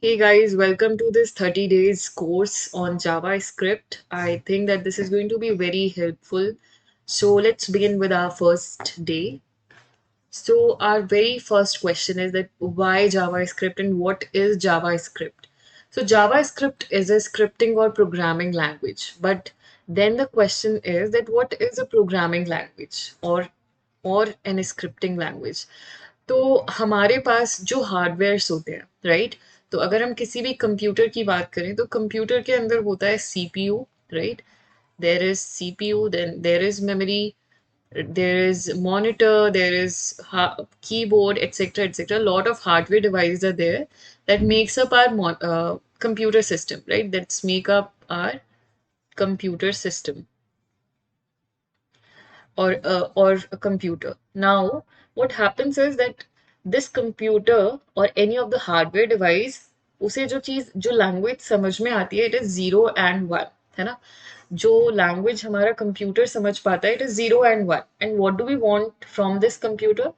Hey guys, welcome to this 30 days course on JavaScript. I think that this is going to be very helpful. So let's begin with our first day. So our very first question is that why JavaScript and what is JavaScript? So JavaScript is a scripting or programming language, but then the question is that what is a programming language or an scripting language? तो हमारे पास जो hardwares होते हैं right, तो अगर हम किसी भी कंप्यूटर की बात करें तो कंप्यूटर के अंदर होता है CPU, right? There is CPU, then there is memory, there is monitor, there is keyboard, etc. Lot of hardware devices are there that makes up our computer system, right? That's make up our computer system or a computer. Now, what happens is that this computer or any of the hardware device, उसे जो चीज जो language समझ में आती है, it is zero and one, है ना? जो लैंग्वेज हमारा कंप्यूटर समझ पाता है, it is zero and one. And what do we want from this computer?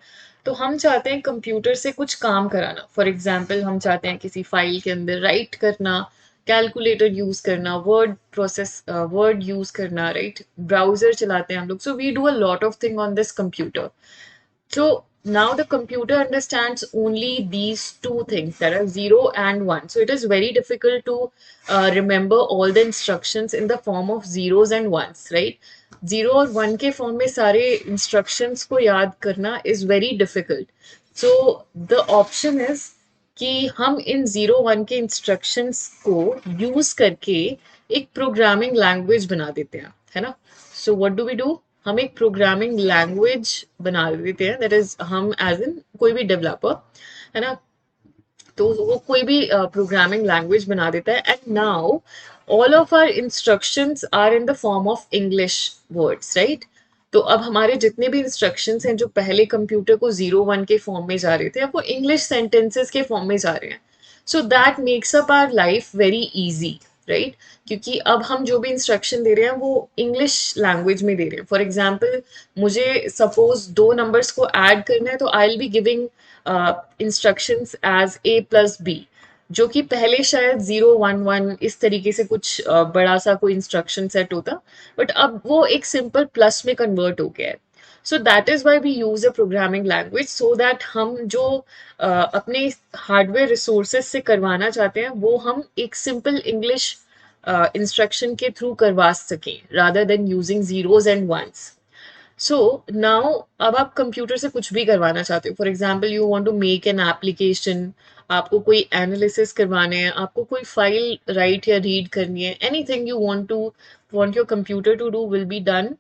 तो हम चाहते हैं कंप्यूटर से कुछ काम कराना. फॉर एग्जाम्पल, हम चाहते हैं किसी फाइल के अंदर राइट करना, कैलकुलेटर यूज करना, वर्ड यूज करना, राइट? ब्राउजर चलाते हैं हम लोग. So we do a lot of thing on this computer. So now the computer understands only these two things, that are 0 and 1. So it is very difficult to remember all the instructions in the form of zeros and ones, right? 0 और 1 के form में सारे instructions को याद करना is very difficult. So the option is कि हम इन 0 1 के इंस्ट्रक्शंस को यूज करके एक प्रोग्रामिंग लैंग्वेज बना देते हैं, है ना? So what do we do? हम एक प्रोग्रामिंग लैंग्वेज बना देते हैं, दैट इज हम एज इन कोई भी डेवलपर, है ना? तो वो कोई भी प्रोग्रामिंग लैंग्वेज बना देता है. And now all of our instructions are in the form of English words, right? तो अब हमारे जितने भी इंस्ट्रक्शंस हैं जो पहले कंप्यूटर को 0 1 के फॉर्म में जा रहे थे, अब वो इंग्लिश सेंटेंसेस के फॉर्म में जा रहे हैं. So that makes up our life very easy, right? क्योंकि अब हम जो भी इंस्ट्रक्शन दे रहे हैं वो इंग्लिश लैंग्वेज में दे रहे हैं. फॉर एग्जाम्पल, मुझे सपोज दो नंबर्स को ऐड करना है, तो I will be giving instructions as A plus B, जो कि पहले शायद 0 1 1 इस तरीके से कुछ बड़ा सा कोई इंस्ट्रक्शन सेट होता, बट अब वो एक सिंपल प्लस में कन्वर्ट हो गया है. So that is why we use a programming language, so that हम जो अपने हार्डवेयर रिसोर्सेज से करवाना चाहते हैं वो हम एक सिंपल इंग्लिश इंस्ट्रक्शन के थ्रू करवा सकें, rather than using zeros and ones. So now अब आप कंप्यूटर से कुछ भी करवाना चाहते हो. For example, you want to make an application, आपको कोई एनालिसिस करवाने हैं, आपको कोई फाइल राइट या रीड करनी है, anything you want your computer to do will be done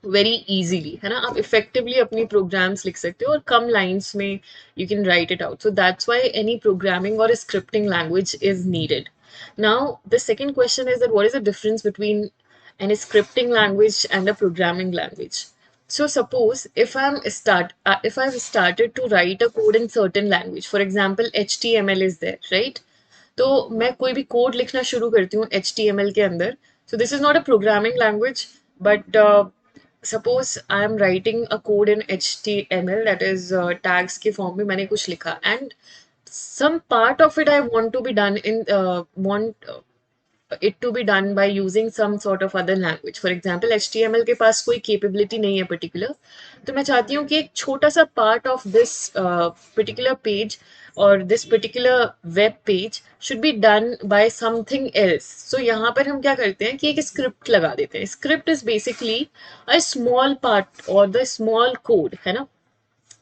very easily, है ना? आप इफेक्टिवली अपनी प्रोग्राम्स लिख सकते हो और कम लाइन्स में you can write it out. So that's why any programming और scripting language is needed. Now the second question is that what is the difference between an scripting language and a programming language. So suppose if I've started to write a code in certain language, for example HTML is there, right? तो मैं कोई भी code लिखना शुरू करती हूँ HTML के अंदर. So this is not a programming language, but suppose I am writing a code in HTML, that is tags के फॉर्म में मैंने कुछ लिखा, and some part of it I want to be done in want it to be done by using some sort of other language. For example, HTML के पास कोई capability नहीं है particular, तो मैं चाहती हूँ कि एक छोटा सा part of this particular page और this particular web page should be done by something else. So यहाँ पर हम क्या करते हैं कि एक script लगा देते हैं. Script is basically a small part or the small code, है ना?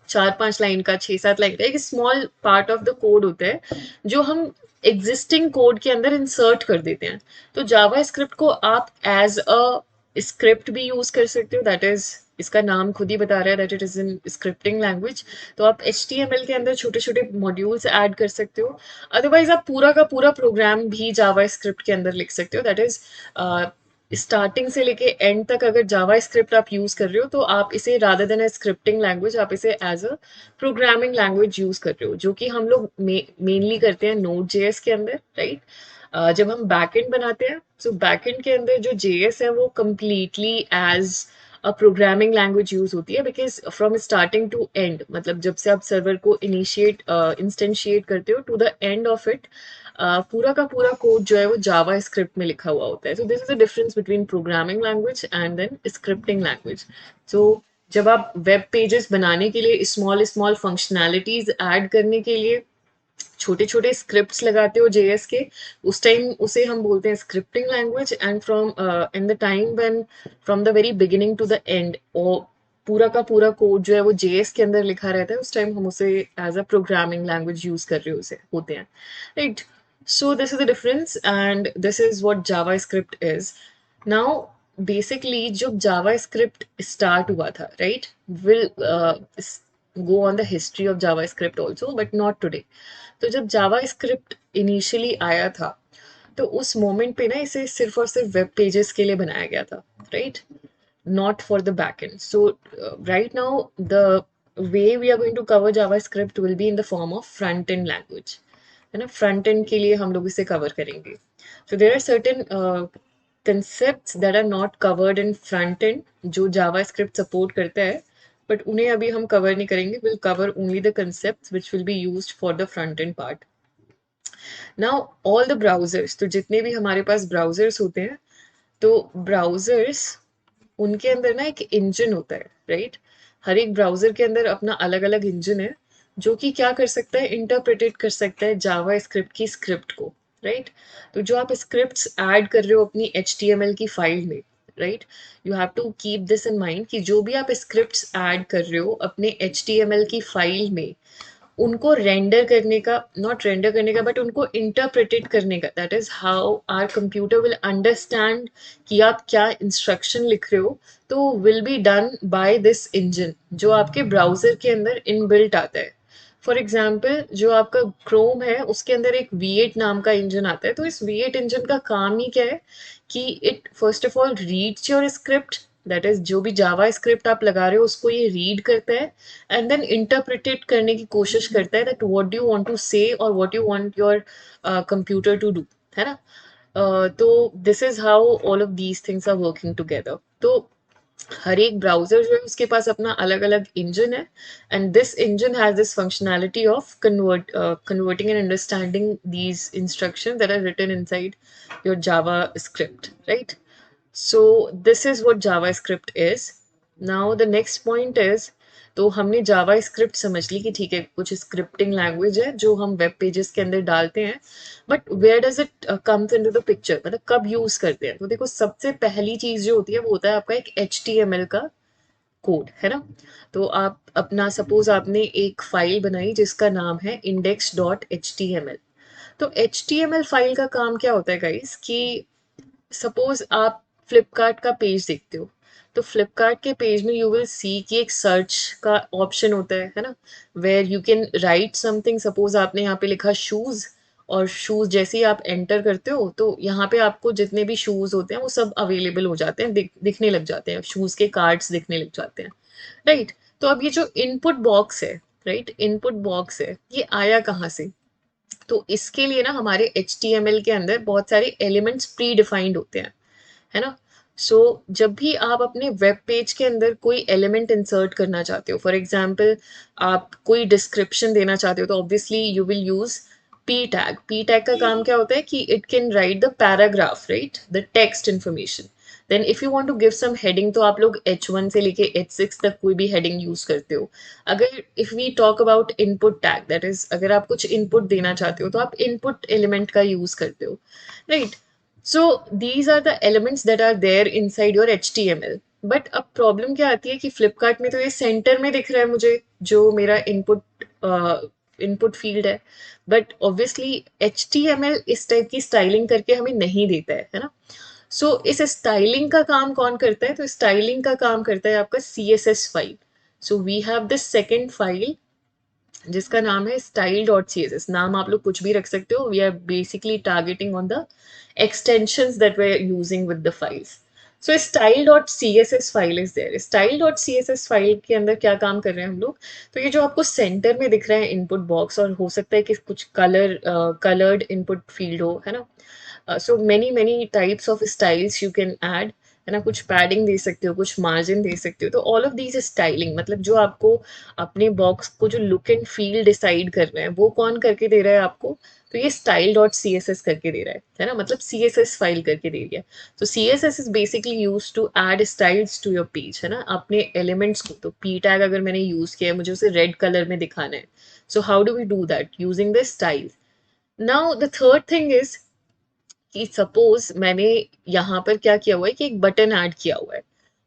4 5 लाइन का, 6 7 लाइन का एक small part of the code होता है जो हम एग्जिस्टिंग कोड के अंदर इंसर्ट कर देते हैं. तो जावा स्क्रिप्ट को आप एज अ स्क्रिप्ट भी यूज कर सकते हो, दैट इज इसका नाम खुद ही बता रहा है that it is in scripting language. तो आप HTML के अंदर छोटे छोटे मॉड्यूल्स ऐड कर सकते हो. अदरवाइज आप पूरा का पूरा प्रोग्राम भी जावा स्क्रिप्ट के अंदर लिख सकते हो. दैट इज स्टार्टिंग से लेके एंड तक अगर जावा स्क्रिप्ट आप यूज कर रहे हो तो आप इसे rather than a scripting language आप इसे as a programming language use कर रहे हो, जो कि हम लोग मेनली करते हैं नोड जेएस के अंदर, राइट? जब हम बैकएंड बनाते हैं, सो बैकएंड के अंदर जो जेएस है वो completely as programming language use होती है, because from starting to end, मतलब जब से आप सर्वर को इनिशिएट इंस्टेंशिएट करते हो to the end of it, पूरा का पूरा कोड जो है वो जावा स्क्रिप्ट में लिखा हुआ होता है. So this is the difference between programming language and then scripting language. So जब आप वेब पेजेस बनाने के लिए स्मॉल स्मॉल फंक्शनैलिटीज ऐड करने के लिए छोटे छोटे स्क्रिप्ट्स लगाते हो जेएस के, उस टाइम उसे हम बोलते हैं scripting language. And from in the time when from the very beginning to the end, और पूरा का पूरा कोड जो है वो जेएस के अंदर लिखा रहता है, उस टाइम हम उसे as a programming language use कर रहे उसे होते हैं, right. So this is the difference and this is what JavaScript is. Now basically जब जावा स्क्रिप्ट स्टार्ट हुआ था, right, will go on the history of JavaScript also, but not today. तो जब जावा script initially आया था, तो उस moment पे ना इसे सिर्फ और सिर्फ वेब पेजेस के लिए बनाया गया था, right, not for the backend. So right now the way we are going to cover JavaScript will be in the form of front end language, है ना. फ्रंट एंड के लिए हम लोग इसे कवर करेंगे. So there are certain concepts that are not covered in front end जो JavaScript support करता है, but उन्हें अभी हम cover नहीं करेंगे. We'll cover only the concepts which will be used for the front end part. Now all the browsers, तो जितने भी हमारे पास ब्राउजर्स होते हैं, तो ब्राउजर्स उनके अंदर ना एक इंजन होता है, राइट. हर एक ब्राउजर के अंदर अपना अलग अलग इंजन है, जो कि क्या कर सकता है, इंटरप्रेटेट कर सकता है जावा स्क्रिप्ट की स्क्रिप्ट को, राइट. तो जो आप स्क्रिप्ट्स ऐड कर रहे हो अपनी HTML की फाइल में, right, you have to keep this in mind कि जो भी आप स्क्रिप्ट्स ऐड कर रहे हो अपने HTML की फाइल में, उनको रेंडर करने का, नॉट रेंडर करने का, बट उनको इंटरप्रेटेड करने का, that is how our computer will understand कि आप क्या इंस्ट्रक्शन लिख रहे हो, तो will be done by this engine जो आपके ब्राउजर के अंदर इनबिल्ट आता है. फॉर एग्जाम्पल जो आपका क्रोम है उसके अंदर एक V8 नाम का इंजन आता है. तो इस V8 इंजन का काम ही क्या है कि it first of all reads your script, that is जो भी जावा स्क्रिप्ट आप लगा रहे हो उसको ये रीड करता है, एंड देन इंटरप्रिटेट करने की कोशिश करता है that what do you want to say और what you want your computer to do, है ना. तो this is how all of these things are working together. तो हर एक ब्राउजर जो है उसके पास अपना अलग अलग इंजन है, and this engine has this functionality of converting and understanding these instructions that are written inside your Java script, right? So this is what JavaScript is. Now the next point is, तो हमने जावा script समझ ली कि ठीक है कुछ scripting language है जो हम वेब पेजेस के अंदर डालते हैं, but where does it comes into the picture, मतलब कब यूज करते हैं. तो देखो सबसे पहली चीज जो होती है वो होता है आपका एक HTML का कोड, है ना. तो आप अपना सपोज आपने एक फाइल बनाई जिसका नाम है index.html. तो HTML फाइल का काम क्या होता है गाइस कि सपोज आप फ्लिपकार्ट का पेज देखते हो, तो फ्लिपकार्ट के पेज में यू विल सी कि एक सर्च का ऑप्शन होता है ना, where you can write something. Suppose आपने यहाँ पे लिखा शूज, और शूज जैसे ही आप एंटर करते हो तो यहाँ पे आपको जितने भी शूज होते हैं वो सब अवेलेबल हो जाते हैं, दिखने लग जाते हैं, शूज के कार्ड्स दिखने लग जाते हैं, राइट. तो अब ये जो इनपुट बॉक्स है, राइट, इनपुट बॉक्स है, ये आया कहाँ से. तो इसके लिए ना हमारे HTML के अंदर बहुत सारे एलिमेंट्स प्री डिफाइंड होते हैं, है ना. सो जब भी आप अपने वेब पेज के अंदर कोई एलिमेंट इंसर्ट करना चाहते हो, फॉर एग्जांपल आप कोई डिस्क्रिप्शन देना चाहते हो, तो obviously you will use P tag. P tag का काम क्या होता है कि it can write the paragraph, right, the text information. Then if you want to give some heading, तो आप लोग H1 से लेके H6 तक कोई भी हेडिंग यूज करते हो. अगर if we talk about input tag, that is अगर आप कुछ इनपुट देना चाहते हो तो आप इनपुट एलिमेंट का यूज करते हो, right. So these are the elements that are there inside your HTML. But अब प्रॉब्लम क्या आती है कि फ्लिपकार्ट में तो ये सेंटर में दिख रहा है मुझे जो मेरा इनपुट फील्ड है, बट ऑब्वियसली HTML इस टाइप की स्टाइलिंग करके हमें नहीं देता है ना. सो इस स्टाइलिंग का काम कौन करता है, तो स्टाइलिंग का काम करता है आपका CSS file. So we have this second file जिसका नाम है style.css. नाम आप लोग कुछ भी रख सकते हो. We are basically targeting on the extensions that we're using with the files. So style.css file is there. style.css file के अंदर क्या काम कर रहे हैं हम लोग, तो ये जो आपको सेंटर में दिख रहा है इनपुट बॉक्स, और हो सकता है कि कुछ कलर्ड इनपुट फील्ड हो, है ना. So many types of styles you can add, है ना, कुछ पैडिंग दे सकते हो, कुछ मार्जिन दे सकते हो। तो ऑल ऑफ दीज स्टाइलिंग, मतलब जो आपको अपने बॉक्स को जो लुक एंड फील डिसाइड कर रहे हैं वो कौन करके दे रहा है आपको? तो ये style dot C S S करके दे रहा है ना, मतलब सी एस एस फाइल करके दे दिया। तो C S S is basically use to add styles to your page, है ना, अपने एलिमेंट्स को। तो पी टैग अगर मैंने यूज किया है, मुझे उसे रेड कलर में दिखाना है, so how do we do that? Using the style. Now the third thing is कि सपोज मैंने यहाँ पर क्या किया हुआ है कि एक बटन ऐड किया हुआ है,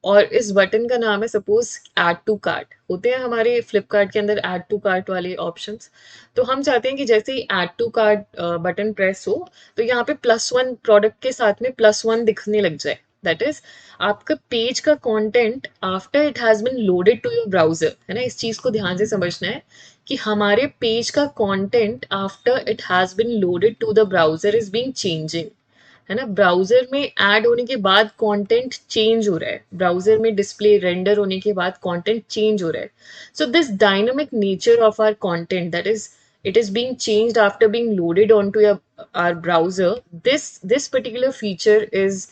और इस बटन का नाम है सपोज ऐड टू कार्ट। होते हैं हमारे फ्लिपकार्ट के अंदर ऐड टू कार्ट वाले ऑप्शंस। तो हम चाहते हैं कि जैसे ही add to cart button press हो, तो यहाँ पे +1 प्रोडक्ट के साथ में +1 दिखने लग जाए। दैट इज आपका पेज का content after it has been loaded to your browser, है ना, इस चीज को ध्यान से समझना है कि हमारे पेज का content after it has been loaded to the browser is being changing, है ना। ब्राउजर में ऐड होने के बाद कंटेंट चेंज हो रहा है, ब्राउजर में डिस्प्ले रेंडर होने के बाद कंटेंट चेंज हो रहा है। So this dynamic nature of our content, that is it is being changed after being loaded onto our browser. This particular feature is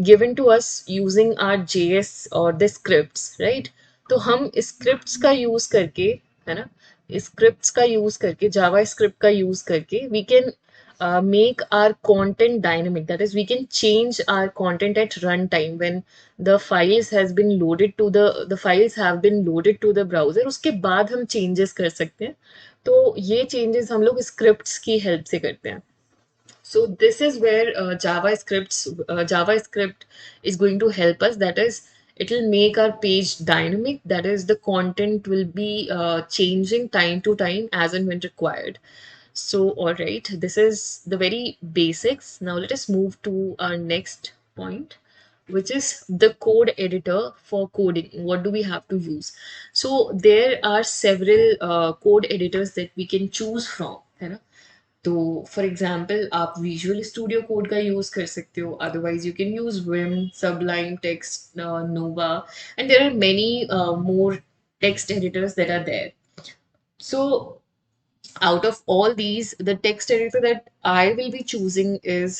given to us using our JS or the scripts, right? तो हम scripts का use करके, है ना, scripts का use करके, जावा script का use करके we can make our content dynamic. That is, we can change our content at runtime when the files has been loaded to the files have been loaded to the browser. उसके बाद हम changes कर सकते हैं। तो ये changes हम लोग scripts की help से करते हैं। So this is where JavaScript is going to help us. That is, it will make our page dynamic. That is, the content will be changing time to time as and when required. So, all right, this is the very basics. Now let us move to our next point, which is the code editor for coding. What do we have to use? So there are several code editors that we can choose from, है ना। तो for example आप Visual studio code का use कर सकते हो, otherwise you can use Vim, Sublime Text, Nova, and there are many more text editors that are there. So out of all these, the text editor that I will be choosing is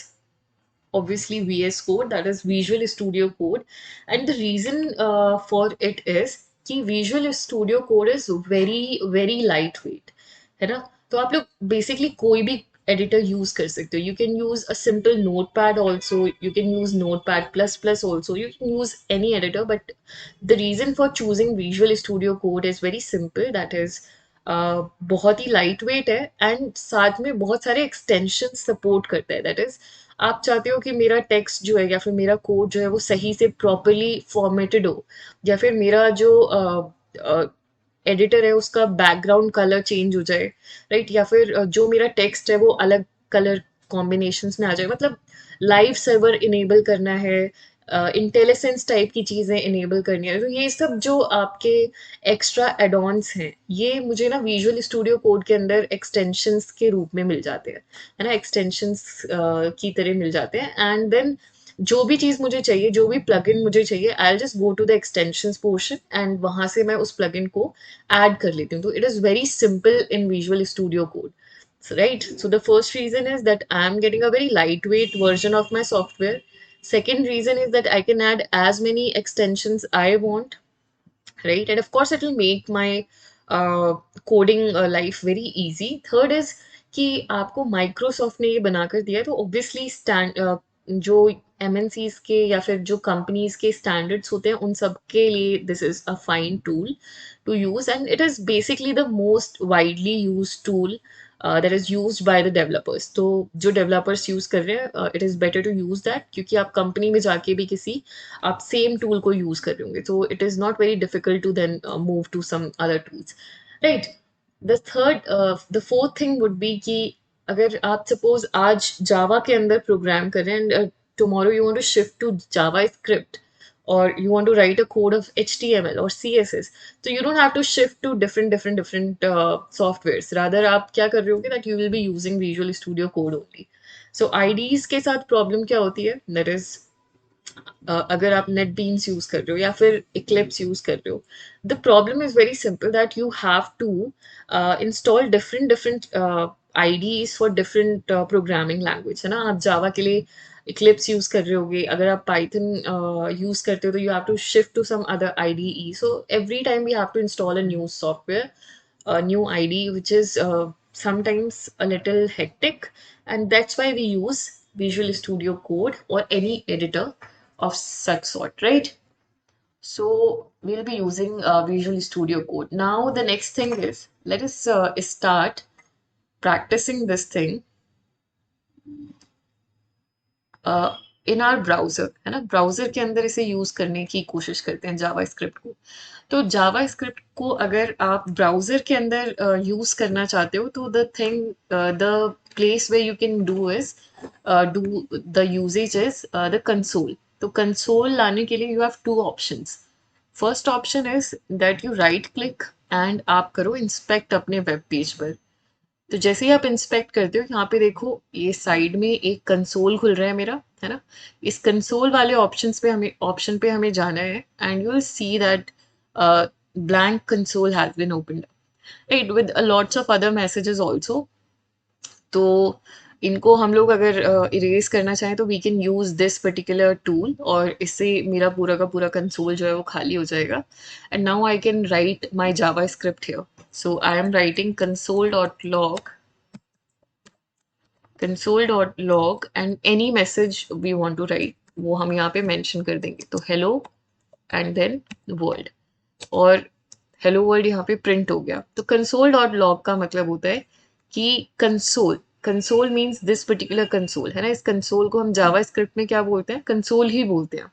obviously VS Code, that is Visual Studio Code. And the reason for it is कि Visual Studio Code is very very lightweight, है ना। तो आप लोग basically कोई भी editor use कर सकते हो। You can use a simple notepad also, you can use notepad plus plus also, you can use any editor. But the reason for choosing Visual studio Code is very simple. That is बहुत ही lightweight है, and साथ में बहुत सारे extension support करता है। That is आप चाहते हो कि मेरा टेक्स्ट जो है या फिर मेरा कोड जो है वो सही से प्रॉपरली फॉर्मेटेड हो, या फिर मेरा जो एडिटर है उसका बैकग्राउंड कलर चेंज हो जाए, राइट, या फिर जो मेरा टेक्स्ट है वो अलग कलर कॉम्बिनेशंस में आ जाए, मतलब लाइव सर्वर इनेबल करना है, इंटेलिसेंस टाइप की चीज़ें इनेबल करनी है। तो ये सब जो आपके एक्स्ट्रा एडॉन्स हैं, ये मुझे ना विजुअल स्टूडियो कोड के अंदर एक्सटेंशंस के रूप में मिल जाते हैं, है ना, एक्सटेंशंस की तरह मिल जाते हैं। एंड देन जो भी चीज़ मुझे चाहिए, जो भी प्लगइन मुझे चाहिए, I just go to the extensions portion and वहां से मैं उस प्लगइन को ऐड कर लेती हूँ। तो it is very simple in visual studio code, right? So the first reason is that I am getting a very lightweight version of my software. Second reason is that I can add as many extensions I want, right? And of course, it will make my coding life very easy. Third is कि आपको Microsoft ने ये बनाकर दिया है, तो obviously जो MNCs के या फिर जो कंपनीज के स्टैंडर्ड्स होते हैं उन सब के लिए this is a fine tool to use, and it is basically the most widely use tool that is use by the developers. तो जो डेवलपर्स यूज कर रहे हैं, it is better to use that, क्योंकि आप कंपनी में जाके भी किसी आप सेम टूल को यूज कर रहे होंगे, तो it is not very difficult to then move to some other tools, right. The fourth thing would be कि अगर आप सपोज आज जावा के अंदर प्रोग्राम कर रहे हैं and tomorrow you want to shift to JavaScript, or you want to write a code of HTML or CSS, so you don't have to shift to different softwares. Rather आप क्या कर रहे होगे, that you will be using Visual Studio Code only. So IDEs के साथ problem क्या होती है, that is अगर आप NetBeans यूज कर रहे हो या फिर Eclipse यूज कर रहे हो, the problem is very simple that you have to install different different IDEs for different programming language, है ना। आप जावा के लिए Eclipse यूज कर रहे होगे, अगर आप Python यूज करते हो तो you have to shift to some other IDE. So every time we have to install a new software, a new IDE, which is sometimes a little hectic, and that's why we use Visual Studio Code or any editor of such sort, right? So we'll be using Visual Studio Code. Now the next thing is, let us start practicing this thing in are browser, है ना, browser के अंदर इसे use करने की कोशिश करते हैं जावा स्क्रिप्ट को। तो जावा स्क्रिप्ट को अगर आप ब्राउजर के अंदर यूज करना चाहते हो तो the thing, the place way you can do is do the usages is the console. तो कंसोल लाने के लिए you have to options. First option is that you right click and आप करो इंस्पेक्ट अपने वेब पेज पर। तो जैसे ही आप इंस्पेक्ट करते हो, यहाँ पे देखो ये साइड में एक कंसोल खुल रहा है मेरा, है ना। इस कंसोल वाले ऑप्शन पे हमें जाना है and you will see that blank console has been opened, right, with lots of other messages also. तो इनको हम लोग अगर इरेज करना चाहें तो we can use this particular tool, और इससे मेरा पूरा का पूरा कंसोल जो है वो खाली हो जाएगा। And now I can write my Java script here. So I am writing console.log and any message we want to write वो हम यहाँ पे mention कर देंगे। तो hello and then world, और हेलो वर्ल्ड यहाँ पे प्रिंट हो गया। तो console.log का मतलब होता है कि console, console means this particular console, है ना। इस कंसोल को हम जावा स्क्रिप्ट में क्या बोलते हैं, कंसोल ही बोलते हैं।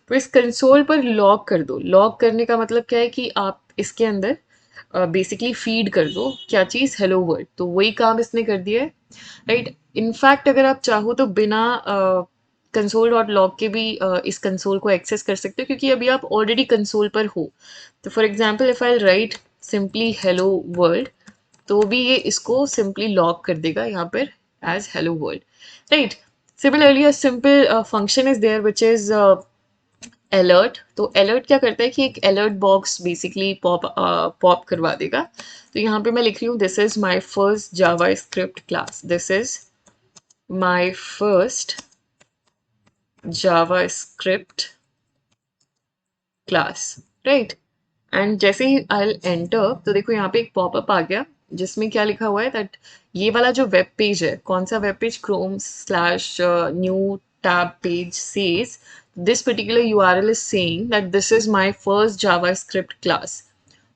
तो इस कंसोल पर लॉग कर दो। लॉग करने का मतलब क्या है कि आप इसके अंदर बेसिकली फीड कर दो क्या चीज़, हेलो वर्ल्ड। तो वही काम इसने कर दिया है, राइट। इनफैक्ट अगर आप चाहो तो बिना कंसोल डॉट लॉग के भी इस कंसोल को एक्सेस कर सकते हो, क्योंकि अभी आप ऑलरेडी कंसोल पर हो। तो for example if I right simply hello world, तो भी ये इसको सिंपली लॉग कर देगा यहाँ पर as hello world, right. Similarly a simple function is there which is alert. तो अलर्ट क्या करता है कि एक अलर्ट बॉक्स बेसिकली पॉप करवा देगा। तो यहाँ पे मैं लिख रही हूँ this is my first Java script class, this is my first Java script class, right. And जैसे ही आई एंटर तो देखो यहाँ पे एक पॉपअप आ गया जिसमें क्या लिखा हुआ है दैट ये वाला जो वेब पेज है, कौन सा web page, chrome/new tab page says this particular URL is saying that this is my first JavaScript class.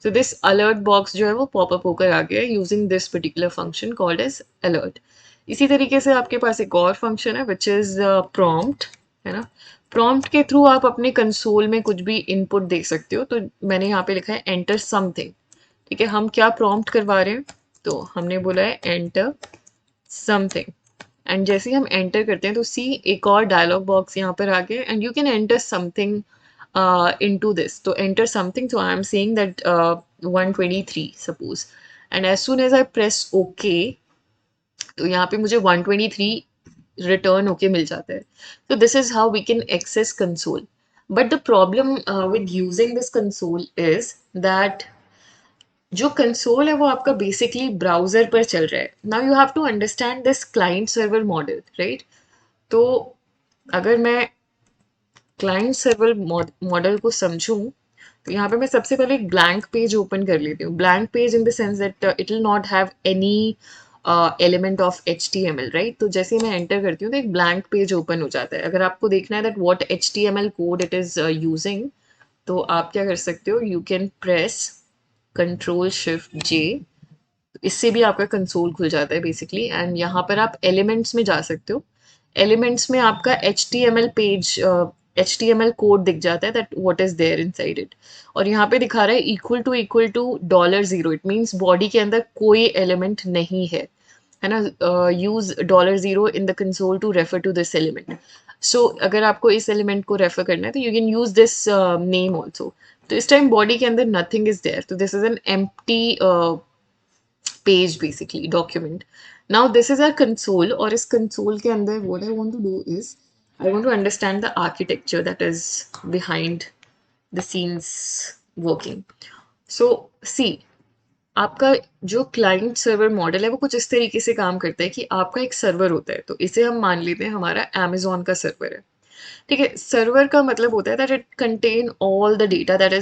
So this alert box जो है वो पॉपअप होकर आ गया है using this particular function called as alert. इसी तरीके से आपके पास एक और फंक्शन है विच इज प्रॉम्प्ट, है ना। प्रॉम्प्ट के थ्रू आप अपने कंसोल में कुछ भी इनपुट दे सकते हो। तो मैंने यहाँ पे लिखा है एंटर समथिंग, ठीक है। हम क्या प्रॉम्प्ट करवा रहे हैं, तो हमने बोला है एंटर समथिंग। एंड जैसे ही हम एंटर करते हैं तो सी एक और डायलॉग बॉक्स यहाँ पर आ गया and you can enter something into this. So enter something. So I am saying that 123 suppose. And as soon as I press OK, तो यहाँ पे मुझे 123 रिटर्न होके मिल जाता है। तो this is how we can access console. But the problem with using this console is that जो console है वो आपका बेसिकली ब्राउजर पर चल रहा है। Now you have to understand this client server model, right. तो अगर मैं क्लाइंट सर्वर मॉडल को समझूं तो यहाँ पे मैं सबसे पहले एक ब्लैंक पेज ओपन कर लेती हूँ। Blank page in the sense that it will not have any element of HTML, right. तो जैसे ही मैं एंटर करती हूँ तो एक ब्लैंक पेज ओपन हो जाता है। अगर आपको देखना है that what HTML code it is using, तो आप क्या कर सकते हो, यू कैन प्रेस Ctrl+Shift+J। इससे भी आपका कंसोल खुल जाता है बेसिकली। एंड यहाँ पर आप एलिमेंट्स में जा सकते हो। एलिमेंट्स में आपका HTML कोड दिख जाता है that what is there inside it. और यहाँ पे दिखा रहा है equal to $0। It means body के अंदर कोई एलिमेंट नहीं है ना। Use $0 in the console to refer to this element. So अगर आपको इस एलिमेंट को रेफर करना है तो you can use this name also. तो इस टाइम बॉडी के अंदर नथिंग इज देयर, तो this is an empty page basically document. Now this is our console, और इस कंसोल के अंदर what I want to do is I want to understand the architecture that is behind the scenes working. So see, आपका जो client server model है वो कुछ इस तरीके से काम करता है कि आपका एक सर्वर होता है, तो इसे हम मान लेते हैं हमारा अमेजोन का सर्वर है। ठीक है, सर्वर का मतलब होता है that it contain all the data that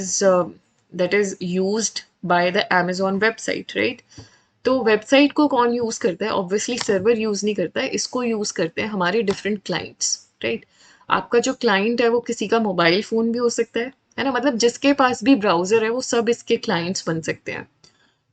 is used by the Amazon website, right. तो वेबसाइट को कौन यूज करता है? ऑब्वियसली सर्वर यूज नहीं करता है, इसको यूज करते हैं हमारे डिफरेंट क्लाइंट्स, राइट। आपका जो क्लाइंट है वो किसी का मोबाइल फोन भी हो सकता है ना, मतलब जिसके पास भी ब्राउजर है वो सब इसके क्लाइंट्स बन सकते हैं।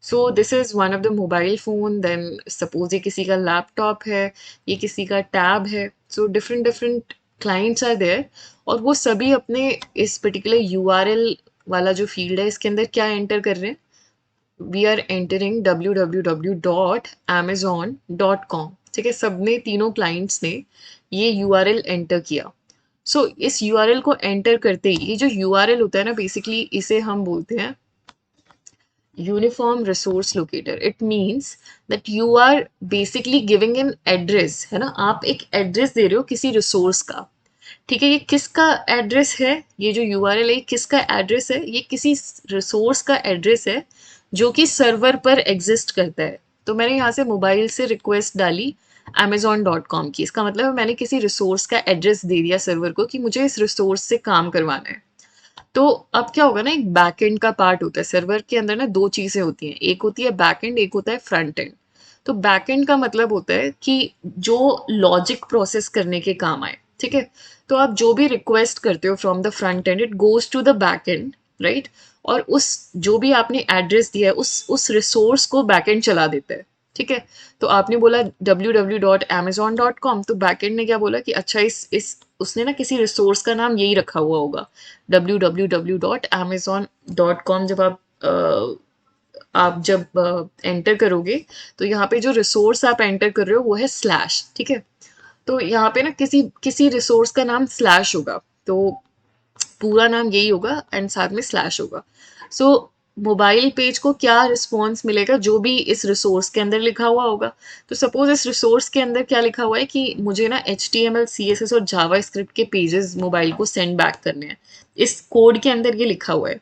So this is one of the mobile phone, then suppose ये किसी का लैपटॉप है, ये किसी का टैब है। So different different clients are there, और वो सभी अपने इस पर्टिकुलर यूआरएल वाला जो फील्ड है इसके अंदर क्या एंटर कर रहे हैं? We are entering www.amazon.com। ठीक है, सबने तीनों क्लाइंट्स ने ये यूआरएल एंटर किया। सो इस यूआरएल को एंटर करते ही ये जो यूआरएल होता है ना, बेसिकली इसे हम बोलते हैं uniform resource locator. It means that you are basically giving an address, है ना, आप एक एड्रेस दे रहे हो किसी रिसोर्स का। ठीक है, ये किसका एड्रेस है? ये जो यूआरएल है किसका एड्रेस है? ये किसी रिसोर्स का एड्रेस है जो कि सर्वर पर एग्जिस्ट करता है। तो मैंने यहाँ से मोबाइल से रिक्वेस्ट डाली amazon.com की, इसका मतलब है मैंने किसी रिसोर्स का एड्रेस दे दिया सर्वर को कि मुझे इस रिसोर्स से काम करवाना है। तो अब क्या होगा ना, एक बैक एंड का पार्ट होता है सर्वर के अंदर ना, दो चीजें होती हैं, एक होती है बैक एंड, एक होता है फ्रंट एंड। तो बैक एंड का मतलब होता है कि जो लॉजिक प्रोसेस करने के काम आए। ठीक है, तो आप जो भी रिक्वेस्ट करते हो from the front end it goes to the back end, right. और उस जो भी आपने एड्रेस दिया है उस रिसोर्स को बैक एंड चला देता है। ठीक है, तो आपने बोला www.amazon.com, तो बैकएंड ने क्या बोला कि अच्छा इस उसने ना किसी रिसोर्स का नाम यही रखा हुआ होगा www.amazon.com। जब आप जब एंटर करोगे तो यहाँ पे जो रिसोर्स आप एंटर कर रहे हो वो है स्लैश। ठीक है, तो यहाँ पे ना किसी किसी रिसोर्स का नाम स्लैश होगा, तो पूरा नाम यही होगा एंड साथ में स्लैश होगा। सो मोबाइल पेज को क्या रिस्पॉन्स मिलेगा? जो भी इस रिसोर्स के अंदर लिखा हुआ होगा। तो सपोज इस रिसोर्स के अंदर क्या लिखा हुआ है कि मुझे ना HTML CSS और जावा स्क्रिप्ट के पेजेस मोबाइल को सेंड बैक करने हैं, इस कोड के अंदर ये लिखा हुआ है।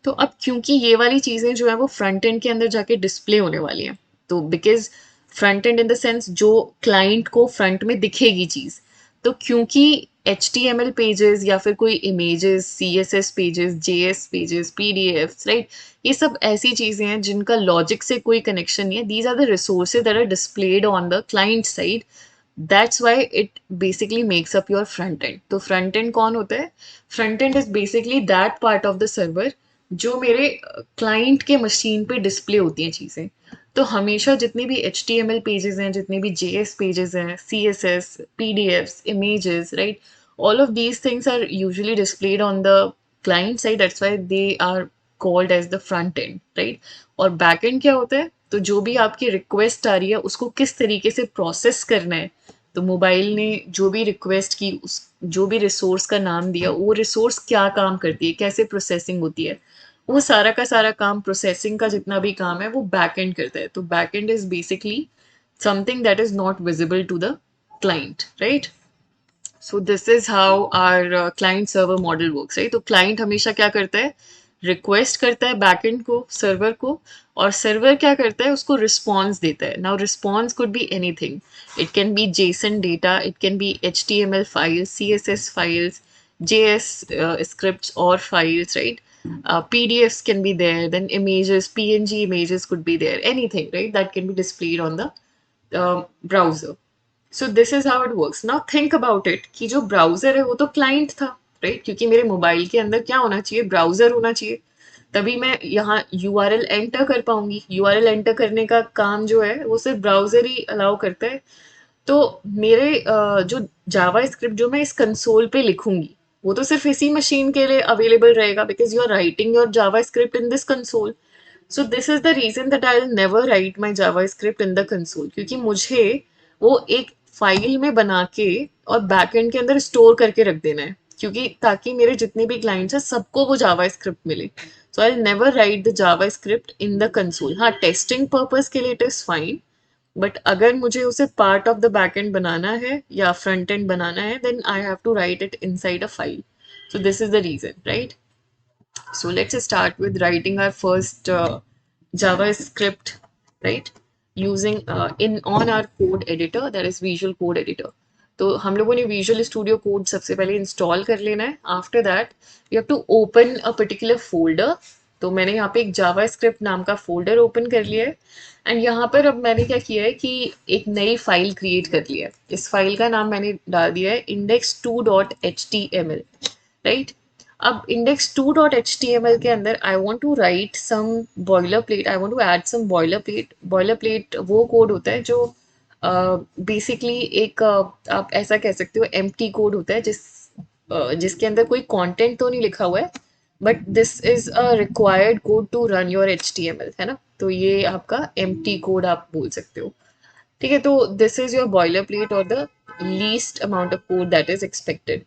तो अब क्योंकि ये वाली चीज़ें जो है वो फ्रंट एंड के अंदर जाके डिस्प्ले होने वाली हैं, तो because front and in the sense जो क्लाइंट को फ्रंट में दिखेगी चीज़, तो क्योंकि HTML पेजेस या फिर कोई images, CSS pages, JS pages, PDFs, right, ये सब ऐसी चीज़ें हैं जिनका लॉजिक से कोई कनेक्शन नहीं है। These are the resources that are displayed on the client side, that's why it basically makes up your front end. तो फ्रंट एंड कौन होता है? Front end is basically that part of the server जो मेरे client के machine पे display होती हैं चीज़ें। तो हमेशा जितने भी HTML पेजेस हैं, जितने भी JS पेजेस हैं, CSS, PDFs, images, right, all of these things are usually displayed on the client side, that's why they are called as the front end, right। और back end क्या होता है? तो जो भी आपकी रिक्वेस्ट आ रही है उसको किस तरीके से प्रोसेस करना है। तो मोबाइल ने जो भी रिक्वेस्ट की, उस जो भी रिसोर्स का नाम दिया, वो रिसोर्स क्या काम करती है, कैसे प्रोसेसिंग होती है, वो सारा का सारा काम, प्रोसेसिंग का जितना भी काम है वो बैक एंड करता है। तो back end is basically something that is not visible to the client, right. So this is how our client server model works, right. तो क्लाइंट हमेशा क्या करता है? रिक्वेस्ट करता है बैकएंड को, सर्वर को, और सर्वर क्या करता है? उसको रिस्पॉन्स देता है। Now response could be anything, it can be JSON data, it can be HTML files, CSS files, JS scripts or files, right? PDFs can be there, then images, PNG images could be there, anything, right, that can be displayed on the browser। So this is how it works. Now think about it कि जो browser है वो तो client था, right, क्योंकि मेरे mobile के अंदर क्या होना चाहिए? ब्राउजर होना चाहिए, तभी मैं यहाँ यूआरएल एंटर कर पाऊंगी। यूआरएल एंटर करने का काम जो है वो सिर्फ ब्राउजर ही अलाउ करता है। तो मेरे जो जावा स्क्रिप्ट जो मैं इस कंसोल पे लिखूंगी वो तो सिर्फ इसी मशीन के लिए अवेलेबल रहेगा, because you are writing your JavaScript in this console. So this is the reason that I will never write my JavaScript in the console, क्योंकि मुझे वो एक फाइल में बना के और बैकएंड के अंदर स्टोर करके रख देना है, क्योंकि ताकि मेरे जितने भी क्लाइंट्स हैं सबको वो जावा स्क्रिप्ट मिले। So I never write the JavaScript in the console. हाँ, टेस्टिंग पर्पज के लिए इट इज फाइन, बट अगर मुझे उसे पार्ट ऑफ द बैकएंड बनाना है या फ्रंट एंड बनाना है, then I have to write it inside a file. So this is the reason, right? So let's start with writing our first JavaScript, right? Using in on our code editor, that is Visual Code Editor. तो हम लोगों ने visual studio code सबसे पहले install कर लेना है. After that you have to open a particular folder. तो मैंने यहाँ पे एक जावास्क्रिप्ट नाम का फोल्डर ओपन कर लिया है. एंड यहाँ पर अब मैंने क्या किया है कि एक नई फाइल क्रिएट कर लिया है. इस फाइल का नाम मैंने डाल दिया है index2.html, राइट? अब index2.html के अंदर I want to write some boilerplate, I want to add some boilerplate. Boilerplate वो कोड होता है जो बेसिकली एक आप ऐसा कह सकते हो एम्प्टी कोड होता है जिसके अंदर कोई कंटेंट तो नहीं लिखा हुआ है, but this is a required code to run your HTML, है ना? तो ये आपका एम्प्टी कोड आप बोल सकते हो. ठीक है, तो this is your boilerplate और the least amount of code that is expected.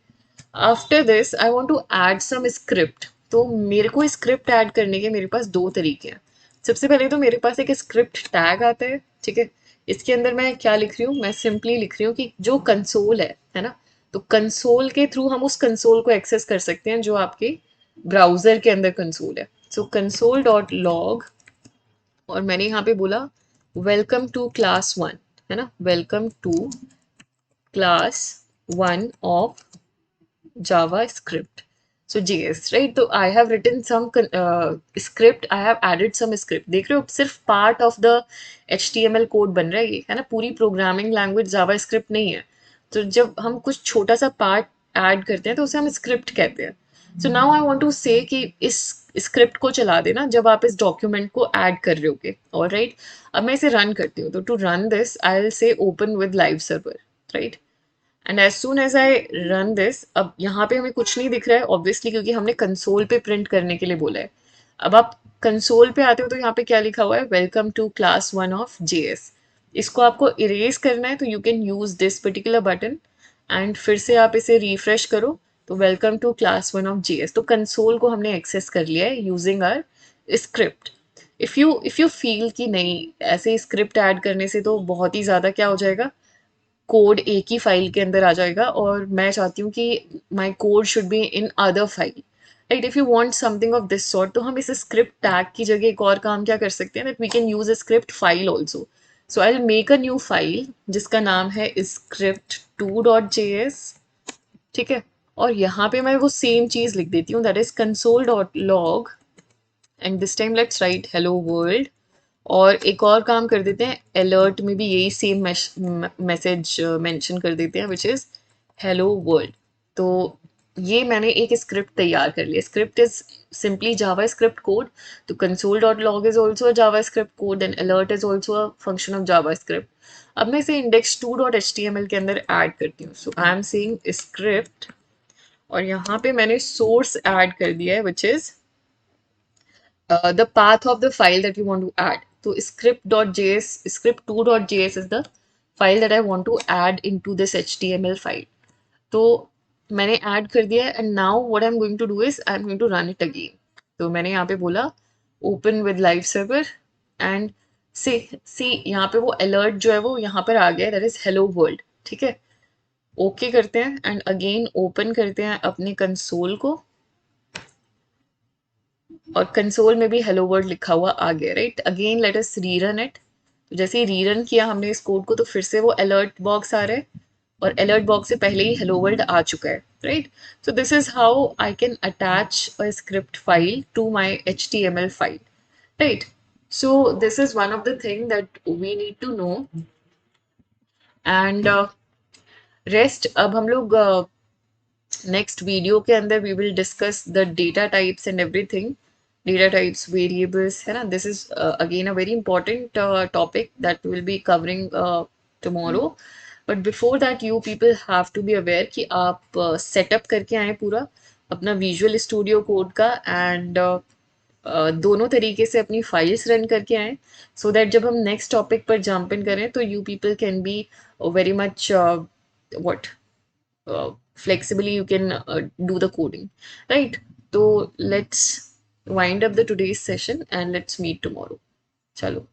After this I want to add some script. तो मेरे को स्क्रिप्ट ऐड करने के मेरे पास दो तरीके हैं. सबसे पहले तो मेरे पास एक स्क्रिप्ट टैग आता है. ठीक है, इसके अंदर मैं क्या लिख रही हूँ, मैं सिंपली लिख रही हूँ कि जो कंसोल है ना, तो कंसोल के थ्रू हम उस कंसोल को एक्सेस कर सकते हैं जो आपके ब्राउजर के अंदर कंसोल है. सो कंसोल डॉट लॉग, और मैंने यहाँ पे बोला वेलकम टू क्लास 1, है ना, welcome to class 1 of JavaScript. So JS, right? तो I have written some script. I have added some script. देख रहे हो, सिर्फ part of the HTML code बन रहा है ये, है ना? पूरी प्रोग्रामिंग लैंग्वेज JavaScript नहीं है. तो जब हम कुछ छोटा सा पार्ट ऐड करते हैं तो उसे हम स्क्रिप्ट कहते हैं. So now I want to say कि इस स्क्रिप्ट को चला देना जब आप इस डॉक्यूमेंट को ऐड कर रहे होगे. ऑलराइट, अब मैं इसे रन करती हूँ. तो to run this I will say open with live server, right? And as soon as I run this, अब यहाँ पे हमें कुछ नहीं दिख रहा है ऑब्वियसली, क्योंकि हमने कंसोल पे प्रिंट करने के लिए बोला है. अब आप कंसोल पे आते हो तो यहाँ पे क्या लिखा हुआ है, welcome to class 1 of JS. इसको आपको इरेज करना है तो you can use this particular button and फिर से आप इसे रिफ्रेश करो तो welcome to class 1 of JS. तो कंसोल को हमने एक्सेस कर लिया है using our script. If you feel कि नहीं, ऐसे स्क्रिप्ट ऐड करने से तो बहुत ही ज़्यादा क्या हो जाएगा, कोड एक ही फाइल के अंदर आ जाएगा, और मैं चाहती हूँ कि my code should be in other file, right? If you want something of this sort, तो हम इस स्क्रिप्ट टैग की जगह एक और काम क्या कर सकते हैं, that we can use a script file also. So I will make a new file जिसका नाम है script2.js. ठीक है, और यहाँ पे मैं वो सेम चीज लिख देती हूँ, that is console.log, and this time let's write hello world. और एक और काम कर देते हैं, अलर्ट में भी यही सेम मैसेज मेंशन कर देते हैं, विच इज़ हेलो वर्ल्ड. तो ये मैंने एक स्क्रिप्ट तैयार कर लिया. Script is simply JavaScript code. तो console dot log is also a JavaScript code and alert is also a function of JavaScript. अब मैं इसे index2.html के अंदर ऐड करती हूँ. So I am saying script, और यहाँ पे मैंने सोर्स ऐड कर दिया है, which is the path of the file that you want to add. So script.js, script2.js is the file that I want to add into this HTML file. तो मैंने add कर दिया है, and now what I am going to do is I am going to run it again. तो मैंने यहाँ पे बोला open with live server and see यहाँ पे वो अलर्ट जो है वो यहाँ पर आ गया है, दैट इज हेलो वर्ल्ड. ठीक है, ओके करते हैं एंड अगेन ओपन करते हैं अपने कंसोल को, और कंसोल में भी हेलो वर्ल्ड लिखा हुआ आ गया, right? Again let us rerun it. तो जैसे ही रीरन किया हमने इस कोड को, तो फिर से वो अलर्ट बॉक्स आ रहा है, और अलर्ट बॉक्स से पहले ही हेलो वर्ल्ड आ चुका है, right? So this is how I can attach a script file to my HTML file, right? So this is one of the thing that we need to know. And rest अब हम लोग next video के अंदर we will discuss the data types and everything. Data types, variables, है ना? This is again a very important topic that will be covering tomorrow. But before that you people have to be aware कि आप setup करके आए पूरा अपना visual studio code का, and दोनों तरीके से अपनी फाइल्स रन करके आए, सो दैट जब हम नेक्स्ट टॉपिक पर जंप इन करें तो you people can be very much what flexibly you can do the coding, right? So let's wind up the today's session and let's meet tomorrow. Chalo.